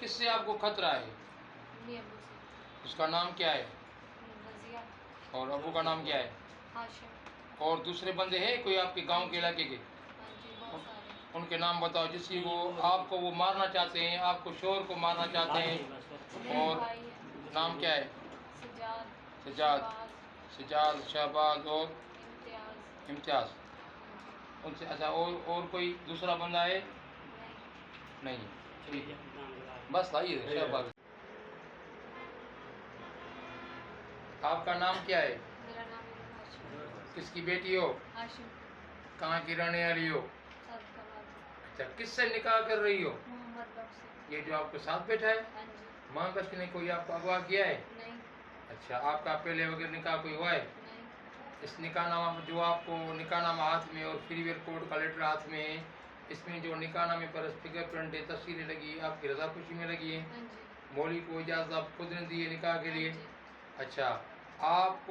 کس سے آپ کو خطرہ ہے؟ امی ابو سے۔ اس کا نام کیا ہے؟ رضیہ۔ اور ابو کا نام کیا ہے؟ ہاشم۔ اور دوسرے بندے ہیں کوئی آپ کے گاؤں کے علاقے کے؟ ہاں جی بہت سارے۔ ان کے نام بتاؤ جس کی وہ آپ کو وہ مارنا چاہتے ہیں، آپ کو شوہر کو مارنا چاہتے ہیں۔ میرے اور بھائی ہیں۔ نام کیا ہے؟ سجاد۔ سجاد، شہباز، سجاد، شہباز اور امتیاز۔ امتیاز۔ ان سے اچھا اور کوئی دوسرا بندہ ہے؟ نہیں۔ نہیں، ٹھیک ہے، بس آئیے شہباز۔ آپ کا نام کیا ہے؟ میرا نام ہاشم۔ کس کی بیٹی ہو؟ ہاشم۔ کہاں کی رہنے والی ہو؟ صدقہ باد۔ اچھا، کس سے نکاح کر رہی ہو؟ محمد بخش سے۔ یہ جو آپ کے ساتھ بیٹھا ہے؟ ہاں جی۔ ماں بخش نے کوئی آپ کو اغوا کیا ہے؟ نہیں۔ اچھا، آپ کا پہلے وغیرہ نکاح کوئی ہوا ہے؟ نہیں۔ اس نکاح نامہ جو آپ کو نکاح نامہ ہاتھ میں اور فری ویئر کوڈ کا لیٹر ہاتھ میں ہے، اس میں جو نکاح نامے پر فنگر پرنٹ ہے، تصویریں لگی، آپ کی رضا خوشی میں لگی ہیں؟ ہاں جی۔ مولوی کو اجازت آپ خود نے دی ہے نکاح کے لیے؟ ہاں جی۔ اچھا، آپ